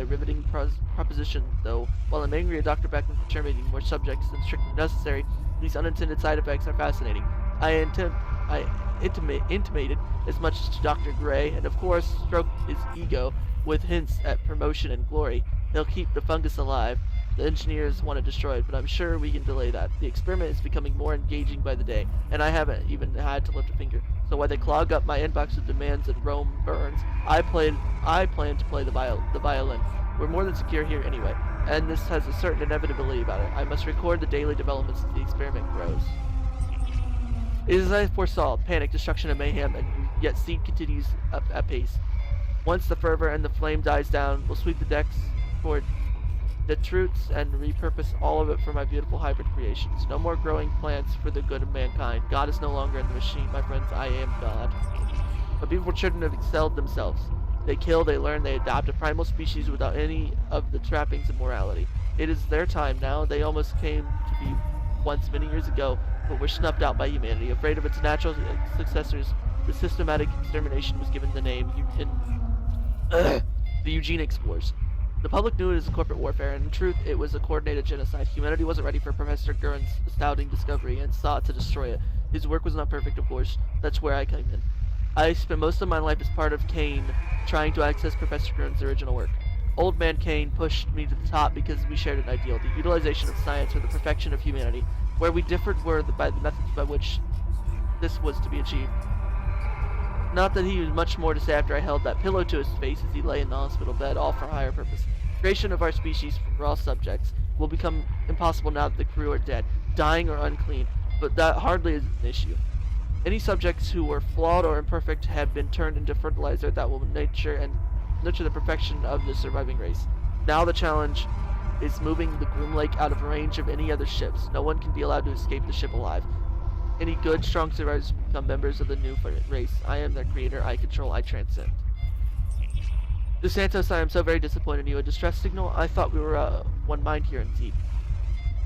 riveting proposition, though. While I'm angry at Dr. Beckman for terminating more subjects than strictly necessary, these unintended side effects are fascinating. I intimated as much to Dr. Gray, and of course stroked his ego with hints at promotion and glory. He'll keep the fungus alive. The engineers want to destroy it, but I'm sure we can delay that. The experiment is becoming more engaging by the day, and I haven't even had to lift a finger. So while they clog up my inbox with demands and Rome burns, I plan to play the violin. We're more than secure here anyway, and this has a certain inevitability about it. I must record the daily developments as the experiment grows. It is as I foresaw, panic, destruction, and mayhem, and yet Seed continues up at pace. Once the fervor and the flame dies down, we'll sweep the decks toward detritus and repurpose all of it for my beautiful hybrid creations. No more growing plants for the good of mankind. God is no longer in the machine, my friends. I am God. My beautiful children have excelled themselves. They kill, they learn, they adopt a primal species without any of the trappings of morality. It is their time now. They almost came to be once many years ago, but were snuffed out by humanity. Afraid of its natural successors, the systematic extermination was given the name the Eugenics Wars. The public knew it as a corporate warfare, and in truth, it was a coordinated genocide. Humanity wasn't ready for Professor Gurren's astounding discovery and sought to destroy it. His work was not perfect, of course. That's where I came in. I spent most of my life as part of Kane, trying to access Professor Gurren's original work. Old Man Kane pushed me to the top because we shared an ideal, the utilization of science for the perfection of humanity. Where we differed were by the methods by which this was to be achieved. Not that he had much more to say after I held that pillow to his face as he lay in the hospital bed, all for a higher purpose. Creation of our species from raw subjects will become impossible now that the crew are dead, dying or unclean, but that hardly is an issue. Any subjects who were flawed or imperfect have been turned into fertilizer that will nurture the perfection of the surviving race. Now the challenge is moving the Groom Lake out of range of any other ships. No one can be allowed to escape the ship alive. Any good, strong survivors become members of the new race. I am their creator. I control. I transcend. DeSantos, I am so very disappointed in you. A distress signal? I thought we were one mind here indeed.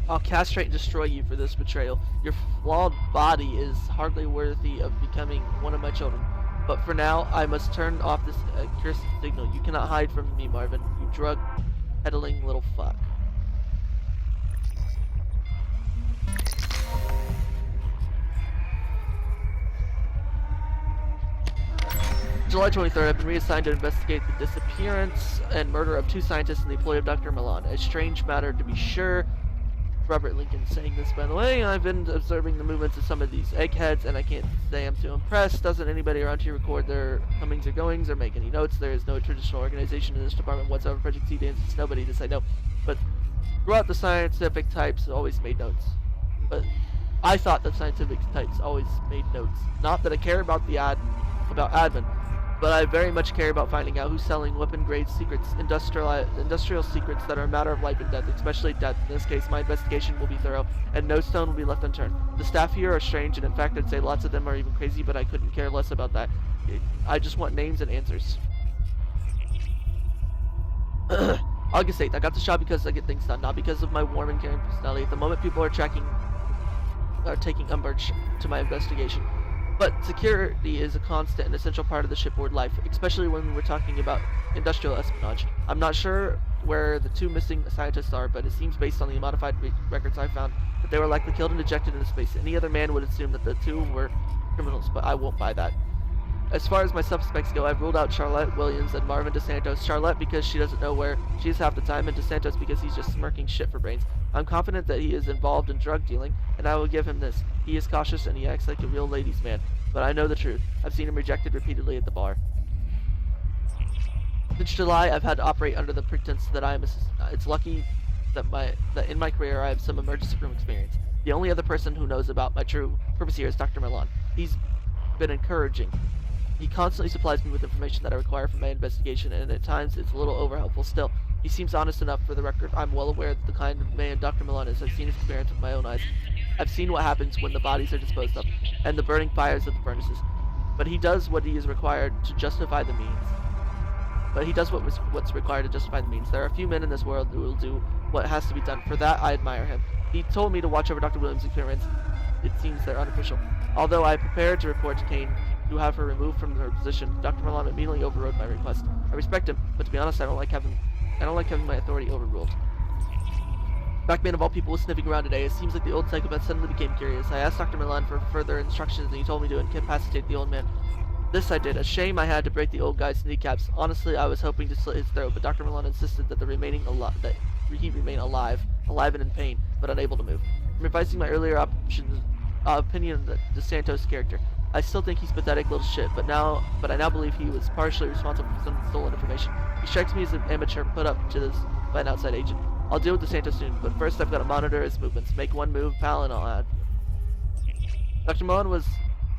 I'll castrate and destroy you for this betrayal. Your flawed body is hardly worthy of becoming one of my children. But for now, I must turn off this accursed signal. You cannot hide from me, Marvin. You drug-peddling little fuck. July 23rd, I've been reassigned to investigate the disappearance and murder of 2 scientists in the employ of Dr. Milan. A strange matter, to be sure. Robert Lincoln saying this, by the way. I've been observing the movements of some of these eggheads, and I can't say I'm too impressed. Doesn't anybody around here record their comings or goings or make any notes? There is no traditional organization in this department whatsoever. Project C dance, it's nobody to say no. But throughout the scientific types always made notes. But I thought that scientific types always made notes. Not that I care about about admin, but I very much care about finding out who's selling weapon-grade secrets, industrial secrets that are a matter of life and death, especially death. In this case, my investigation will be thorough, and no stone will be left unturned. The staff here are strange, and in fact, I'd say lots of them are even crazy, but I couldn't care less about that. I just want names and answers. August 8th, I got this job because I get things done, not because of my warm and caring personality. At the moment, people are taking umbrage to my investigation. But security is a constant and essential part of the shipboard life, especially when we're talking about industrial espionage. I'm not sure where the 2 missing scientists are, but it seems based on the modified records I found that they were likely killed and ejected into space. Any other man would assume that the 2 were criminals, but I won't buy that. As far as my suspects go, I've ruled out Charlotte Williams and Marvin DeSantos. Charlotte because she doesn't know where she is half the time, and DeSantos because he's just smirking shit for brains. I'm confident that he is involved in drug dealing, and I will give him this. He is cautious and he acts like a real ladies' man. But I know the truth. I've seen him rejected repeatedly at the bar. Since July, I've had to operate under the pretense that I am it's lucky that in my career I have some emergency room experience. The only other person who knows about my true purpose here is Dr. Milan. He's been encouraging. He constantly supplies me with information that I require for my investigation, and at times it's a little over-helpful. Still, he seems honest enough. For the record, I'm well aware that the kind of man Dr. Milan is. I've seen his experience with my own eyes. I've seen what happens when the bodies are disposed of, and the burning fires of the furnaces. But he does what he is required to justify the means. What's required to justify the means. There are a few men in this world who will do what has to be done. For that, I admire him. He told me to watch over Dr. Williams' experiments. It seems they're unofficial. Although I prepared to report to Kane to have her removed from her position, Dr. Milan immediately overrode my request. I respect him, but to be honest, I don't like having I don't like having my authority overruled. Backman of all people was sniffing around today. It seems like the old psychopath suddenly became curious. I asked Dr. Milan for further instructions and he told me to incapacitate the old man. This I did. A shame I had to break the old guy's kneecaps. Honestly, I was hoping to slit his throat, but Dr. Milan insisted that he remain alive and in pain, but unable to move. I'm revising my earlier opinion of the Santos character. I still think he's pathetic little shit, but I now believe he was partially responsible for some stolen information. He strikes me as an amateur put up to this by an outside agent. I'll deal with the Santos soon, but first I've got to monitor his movements. Make one move, pal, and I'll add. Dr. Milan has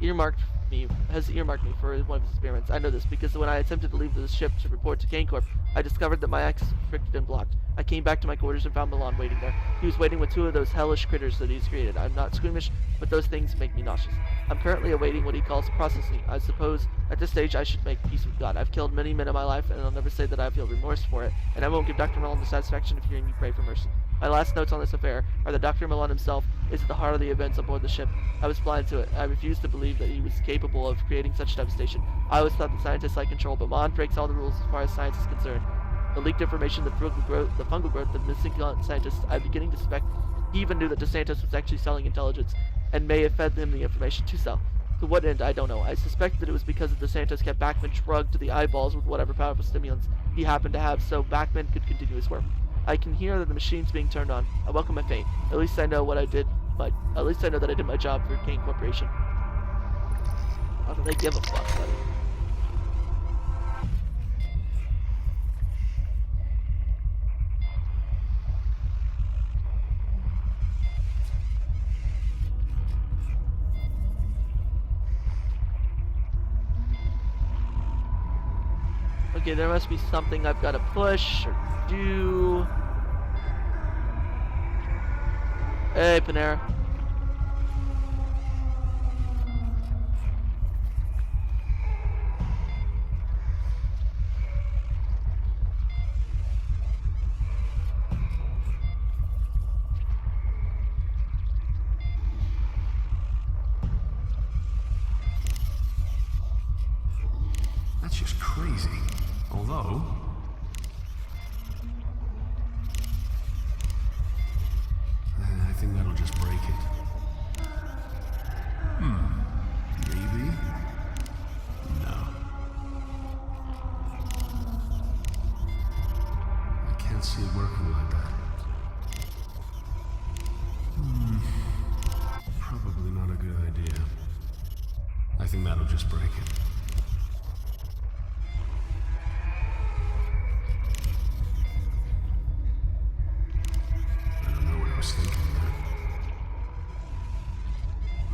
earmarked me for one of his experiments. I know this because when I attempted to leave the ship to report to Kane Corp, I discovered that my access was restricted and blocked. I came back to my quarters and found Milan waiting there. He was waiting with 2 of those hellish critters that he's created. I'm not squeamish, but those things make me nauseous. I'm currently awaiting what he calls processing. I suppose at this stage I should make peace with God. I've killed many men in my life, and I'll never say that I feel remorse for it, and I won't give Dr. Milan the satisfaction of hearing me pray for mercy. My last notes on this affair are that Dr. Milan himself is at the heart of the events aboard the ship. I was blind to it. I refused to believe that he was capable of creating such devastation. I always thought that scientists like control, but Milan breaks all the rules as far as science is concerned. The leaked information, the fungal growth, the missing scientists, I'm beginning to suspect he even knew that DeSantos was actually selling intelligence, and may have fed him the information to sell. To what end, I don't know. I suspect that it was because DeSantos kept Backman drugged to the eyeballs with whatever powerful stimulants he happened to have, so Backman could continue his work. I can hear that the machine's being turned on. I welcome my fate. At least I know that I did my job for Kane Corporation. How do they give a fuck, buddy? Okay, there must be something I've got to push or do. Hey, Panera. That's just crazy. Although... I think that'll just break it. Maybe? No. I can't see it working like that. Probably not a good idea. I think that'll just break it.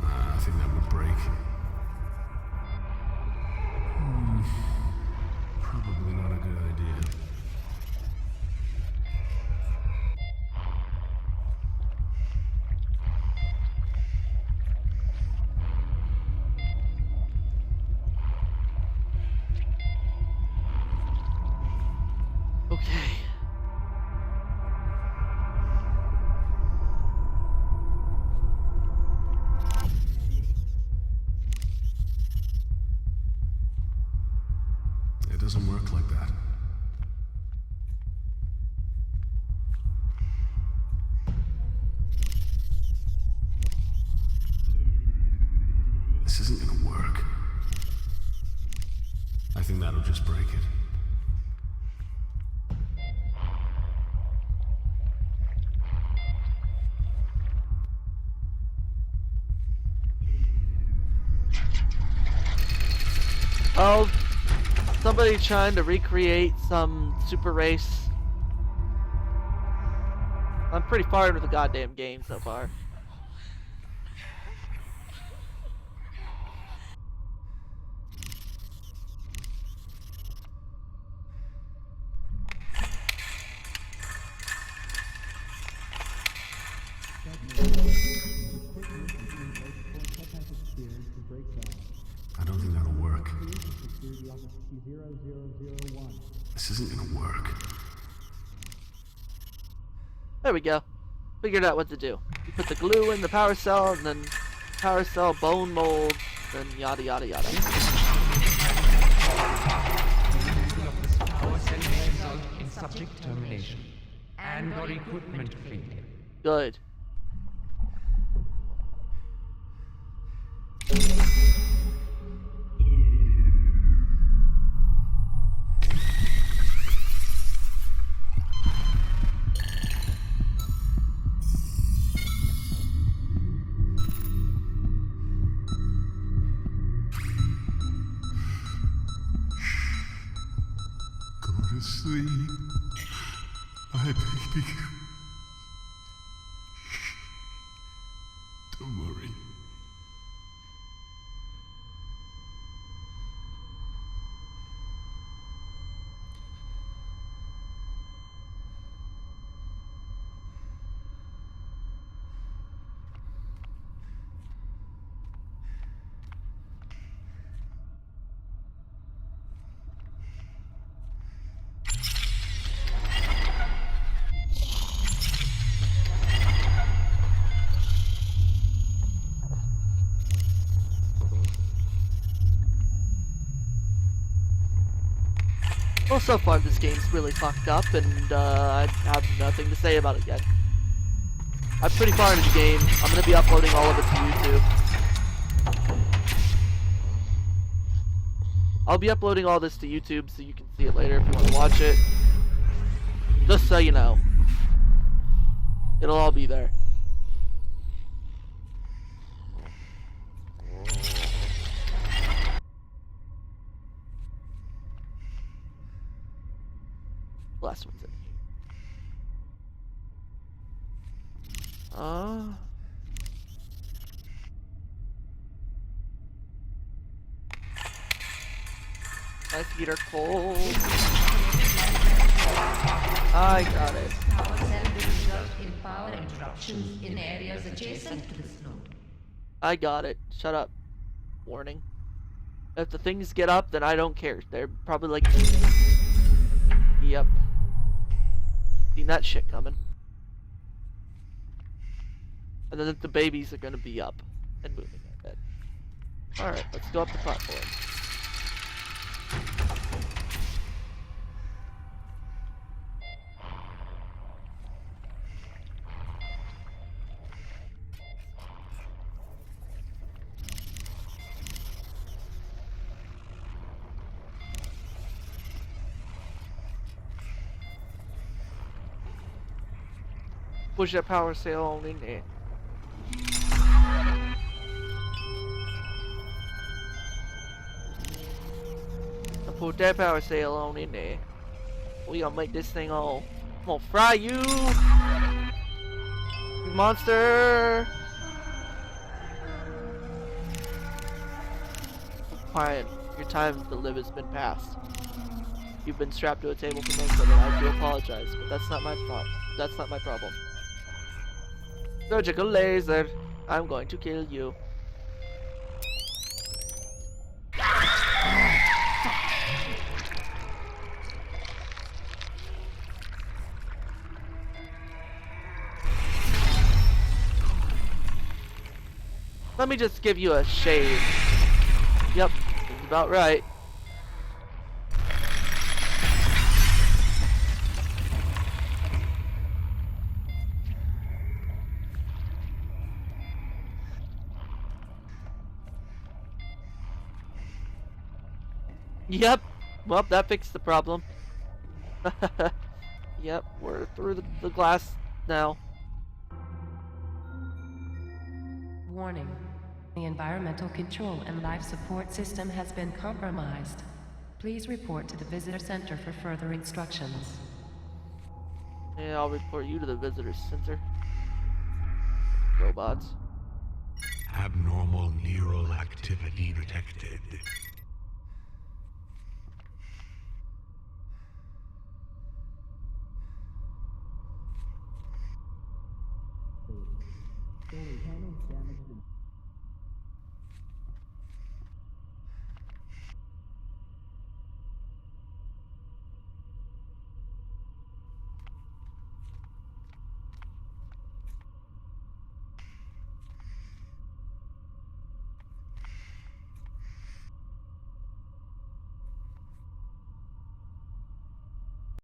I think that would break. Probably not a good idea. Okay. It doesn't work like that. This isn't gonna work. I think that'll just break it. Oh, somebody trying to recreate some super race. I'm pretty far into the goddamn game so far. I don't think that'll work. This isn't gonna work. There we go. Figured out what to do. You put the glue in the power cell, and then power cell bone mold, then yada yada yada. Power cell main result in subject termination. And your equipment failure. Good. Go to sleep. I beg you. Don't worry. Well, so far this game's really fucked up, and I have nothing to say about it yet. I'm pretty far into the game. I'm gonna be uploading all of it to YouTube. I'll be uploading all this to YouTube so you can see it later if you want to watch it. Just so you know. It'll all be there. Last one's in. My feet are cold. I got it. Power cell will result in power interruptions in areas adjacent to this node. I got it. Shut up. Warning. If the things get up, then I don't care. They're probably like... Yep. Seen that shit coming. And then the babies are gonna be up and moving, I bet. Alright, let's go up the platform. Push that power sail on in there. Put that power sail on in there. We gonna make this thing all. I'm gonna fry you! You monster! Fine, your time to live has been passed. You've been strapped to a table for most of it. I do apologize, but that's not my problem. That's not my problem. Surgical laser. I'm going to kill you. Let me just give you a shave. Yep, that's about right. Yep. Well, that fixed the problem. Yep, we're through the glass now. Warning. The environmental control and life support system has been compromised. Please report to the visitor center for further instructions. Yeah, I'll report you to the visitor center. Robots. Abnormal neural activity detected. Solar panels damaged in